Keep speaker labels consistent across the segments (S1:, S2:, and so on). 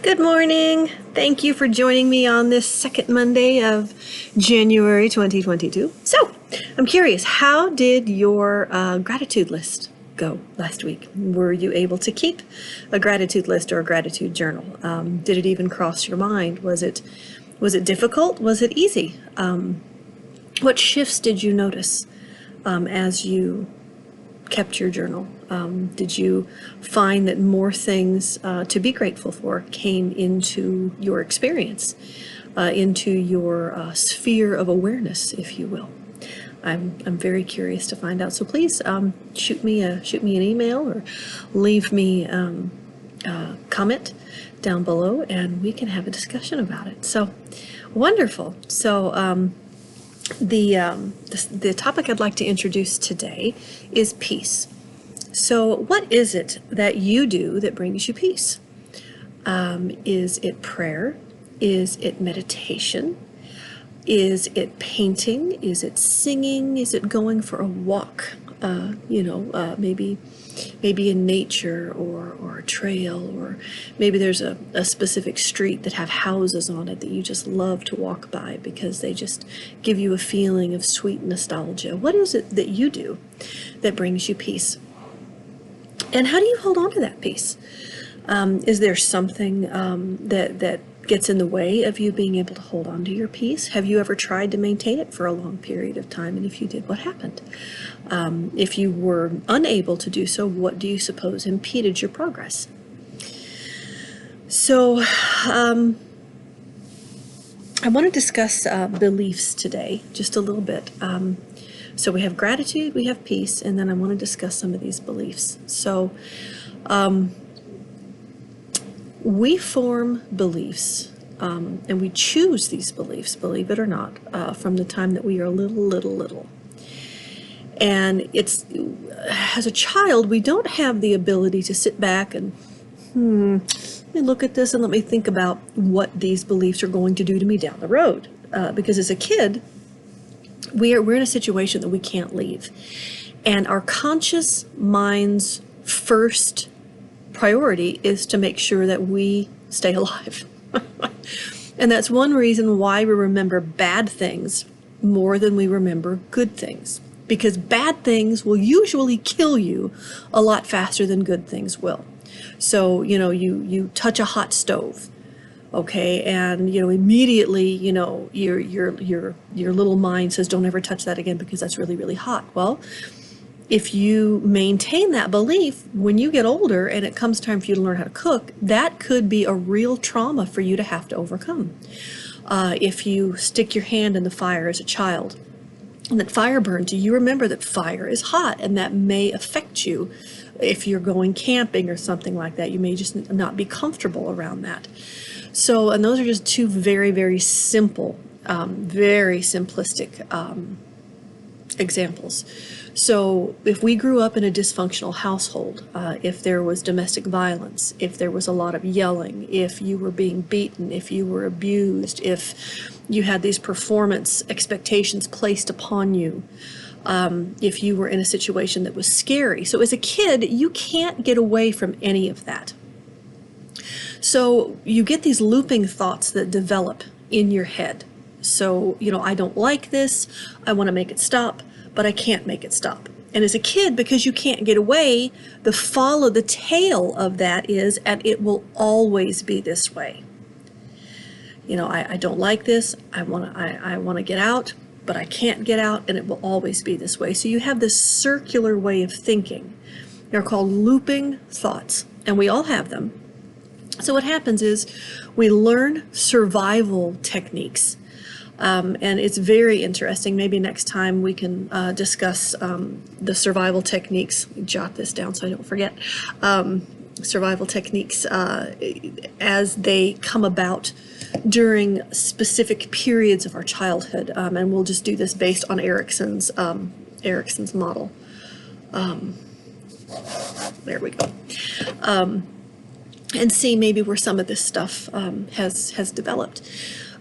S1: Good morning. Thank you for joining me on this second Monday of January 2022. So, I'm curious, how did your gratitude list go last week? Were you able to keep a gratitude list or a gratitude journal? Did it even cross your mind? Was it difficult? Was it easy? What shifts did you notice as you kept your journal? Did you find that more things to be grateful for came into your experience, into your sphere of awareness, if you will? I'm very curious to find out. So please shoot me an email or leave me a comment down below, and we can have a discussion about it. So wonderful. So the topic I'd like to introduce today is peace. So what is it that you do that brings you peace? Is it prayer? Is it meditation? Is it painting? Is it singing? Is it going for a walk? Maybe in nature or a trail, or maybe there's a specific street that have houses on it that you just love to walk by because they just give you a feeling of sweet nostalgia. What is it that you do that brings you peace? And how do you hold on to that peace? Is there something that gets in the way of you being able to hold on to your peace? Have you ever tried to maintain it for a long period of time? And if you did, what happened? If you were unable to do so, what do you suppose impeded your progress? So I want to discuss beliefs today, just a little bit. So we have gratitude, we have peace, and then I want to discuss some of these beliefs. So we form beliefs, and we choose these beliefs, believe it or not, from the time that we are little. And it's, as a child, we don't have the ability to sit back and, let me look at this and let me think about what these beliefs are going to do to me down the road. Because as a kid, we're in a situation that we can't leave. And our conscious mind's first priority is to make sure that we stay alive. And that's one reason why we remember bad things more than we remember good things. Because bad things will usually kill you a lot faster than good things will. So, you touch a hot stove. Okay, and immediately, your little mind says, don't ever touch that again because that's really, really hot. Well, if you maintain that belief, when you get older and it comes time for you to learn how to cook, that could be a real trauma for you to have to overcome. If you stick your hand in the fire as a child and that fire burns you, remember that fire is hot, and that may affect you. If you're going camping or something like that, you may just not be comfortable around that. So, and those are just two very, very simple, very simplistic examples. So if we grew up in a dysfunctional household, if there was domestic violence, if there was a lot of yelling, if you were being beaten, if you were abused, if you had these performance expectations placed upon you, if you were in a situation that was scary. So as a kid, you can't get away from any of that. So you get these looping thoughts that develop in your head. So, I don't like this, I want to make it stop, but I can't make it stop. And as a kid, because you can't get away, the tail of that is, and it will always be this way. I don't like this, I want to get out, but I can't get out, and it will always be this way. So you have this circular way of thinking. They're called looping thoughts, and we all have them. So what happens is we learn survival techniques. And it's very interesting. Maybe next time we can discuss the survival techniques. Jot this down so I don't forget. Survival techniques as they come about during specific periods of our childhood. And we'll just do this based on Erickson's model. There we go. And see maybe where some of this stuff has developed.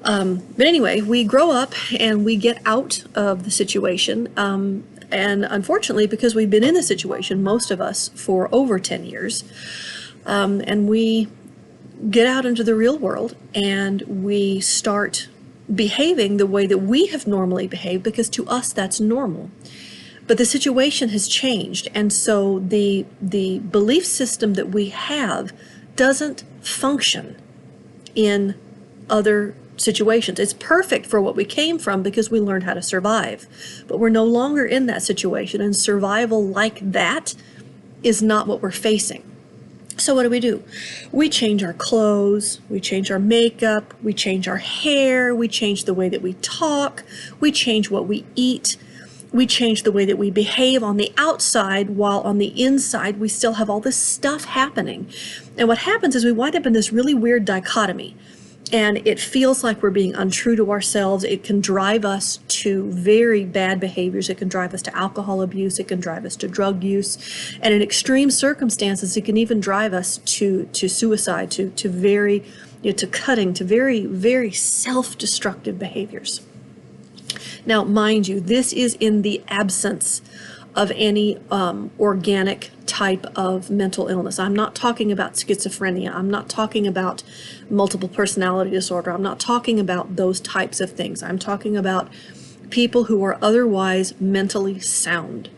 S1: But anyway, we grow up and we get out of the situation. And unfortunately, because we've been in the situation, most of us, for over 10 years, and we get out into the real world and we start behaving the way that we have normally behaved, because to us that's normal. But the situation has changed, and so the belief system that we have doesn't function in other situations. It's perfect for what we came from because we learned how to survive, but we're no longer in that situation, and survival like that is not what we're facing. So what do? We change our clothes, we change our makeup, we change our hair, we change the way that we talk, we change what we eat, we change the way that we behave on the outside, while on the inside we still have all this stuff happening. And what happens is we wind up in this really weird dichotomy. And it feels like we're being untrue to ourselves. It can drive us to very bad behaviors. It can drive us to alcohol abuse. It can drive us to drug use. And in extreme circumstances, it can even drive us to suicide, to very, to cutting, to very, very self-destructive behaviors. Now, mind you, this is in the absence of any organic type of mental illness. I'm not talking about schizophrenia. I'm not talking about multiple personality disorder. I'm not talking about those types of things. I'm talking about people who are otherwise mentally sound,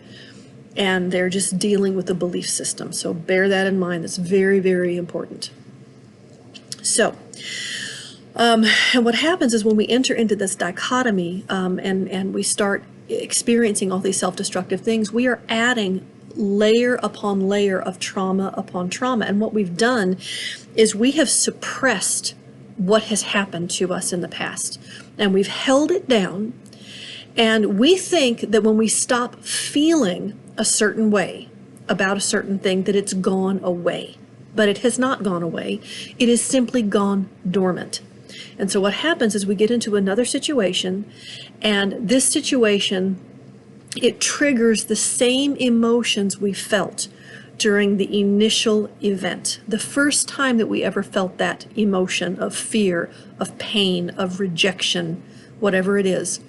S1: and they're just dealing with a belief system. So bear that in mind. That's very, very important. So, and what happens is when we enter into this dichotomy and we start experiencing all these self-destructive things, we are adding layer upon layer of trauma upon trauma. And what we've done is we have suppressed what has happened to us in the past, and we've held it down. And we think that when we stop feeling a certain way about a certain thing, that it's gone away. But it has not gone away. It has simply gone dormant. And so what happens is we get into another situation, and this situation, it triggers the same emotions we felt during the initial event. The first time that we ever felt that emotion of fear, of pain, of rejection, whatever it is.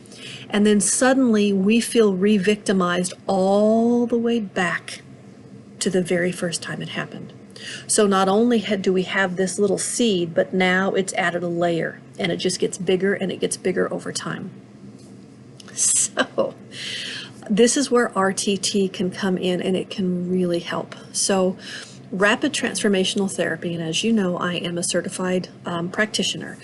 S1: And then suddenly we feel re-victimized all the way back to the very first time it happened. So not only do we have this little seed, but now it's added a layer, and it just gets bigger and it gets bigger over time. So this is where RTT can come in, and it can really help. So rapid transformational therapy, and as you know, I am a certified practitioner.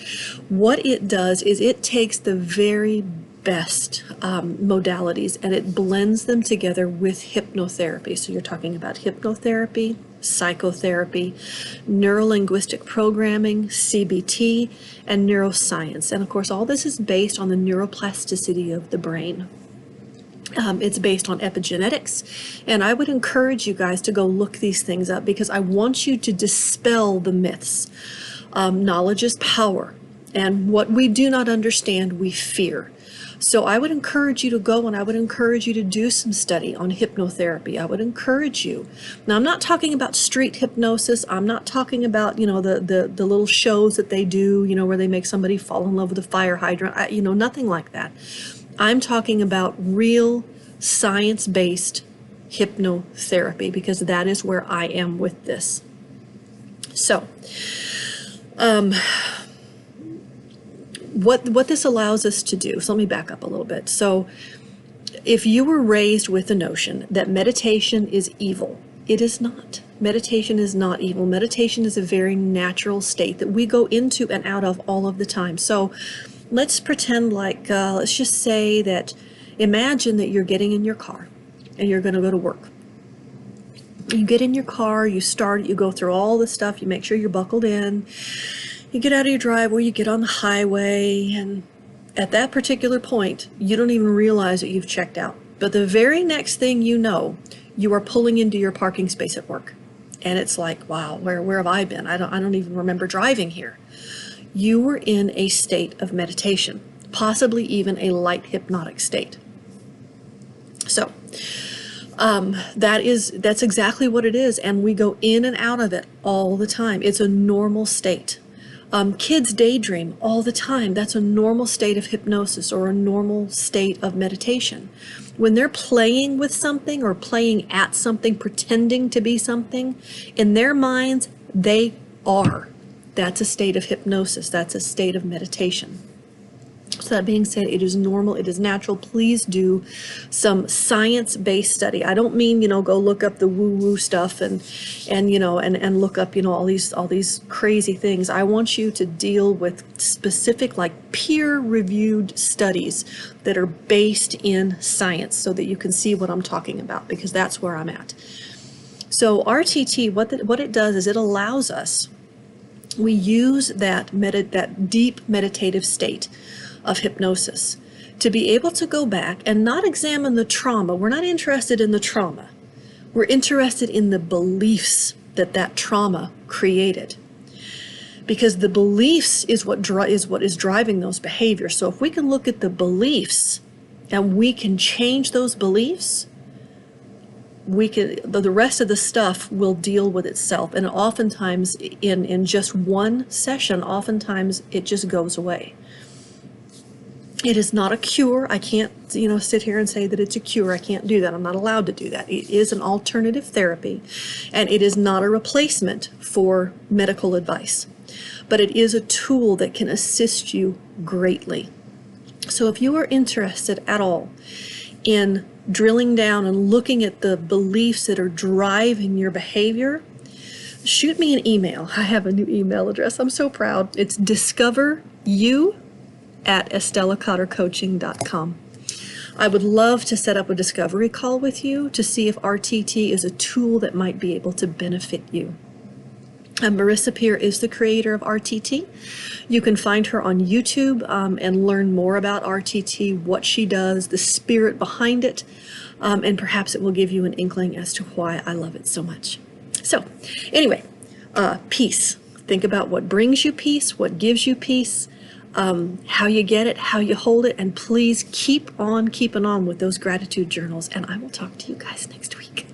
S1: What it does is it takes the very best modalities and it blends them together with hypnotherapy. So you're talking about hypnotherapy, psychotherapy, neurolinguistic programming, CBT, and neuroscience. And of course, all this is based on the neuroplasticity of the brain. It's based on epigenetics, and I would encourage you guys to go look these things up, because I want you to dispel the myths. Knowledge is power, and what we do not understand, we fear. So I would encourage you to go, and I would encourage you to do some study on hypnotherapy. I would encourage you. Now, I'm not talking about street hypnosis. I'm not talking about, the little shows that they do, where they make somebody fall in love with a fire hydrant, nothing like that. I'm talking about real science-based hypnotherapy, because that is where I am with this. So, what this allows us to do, so let me back up a little bit. So if you were raised with the notion that meditation is evil, it is not. Meditation is not evil. Meditation is a very natural state that we go into and out of all of the time. So let's pretend like, let's just say that, imagine that you're getting in your car and you're going to go to work. You get in your car, you start, you go through all the stuff, you make sure you're buckled in. You get out of your driveway, you get on the highway, and at that particular point, you don't even realize that you've checked out. But the very next thing you know, you are pulling into your parking space at work. And it's like, wow, where have I been? I don't even remember driving here. You were in a state of meditation, possibly even a light hypnotic state. So that's exactly what it is, and we go in and out of it all the time. It's a normal state. Kids daydream all the time. That's a normal state of hypnosis or a normal state of meditation. When they're playing with something or playing at something, pretending to be something, in their minds, they are. That's a state of hypnosis. That's a state of meditation. So that being said, it is normal, it is natural. Please do some science-based study. I don't mean, go look up the woo-woo stuff and look up, all these crazy things. I want you to deal with specific, like peer-reviewed studies that are based in science so that you can see what I'm talking about, because that's where I'm at. So RTT, what it does is it allows us, we use that deep meditative state of hypnosis to be able to go back and not examine the trauma. We're not interested in the trauma. We're interested in the beliefs that trauma created. Because the beliefs is what is driving those behaviors. So if we can look at the beliefs and we can change those beliefs, the rest of the stuff will deal with itself. And oftentimes in just one session, oftentimes it just goes away. It is not a cure. I can't, sit here and say that it's a cure. I can't do that. I'm not allowed to do that. It is an alternative therapy, and it is not a replacement for medical advice. But it is a tool that can assist you greatly. So if you are interested at all in drilling down and looking at the beliefs that are driving your behavior, shoot me an email. I have a new email address. I'm so proud. It's discoveryou@estelacottercoaching.com. I would love to set up a discovery call with you to see if RTT is a tool that might be able to benefit you. Marissa Peer is the creator of RTT. You can find her on YouTube and learn more about RTT, what she does, the spirit behind it, and perhaps it will give you an inkling as to why I love it so much. So anyway, peace. Think about what brings you peace, what gives you peace, how you get it, how you hold it, and please keep on keeping on with those gratitude journals, and I will talk to you guys next week.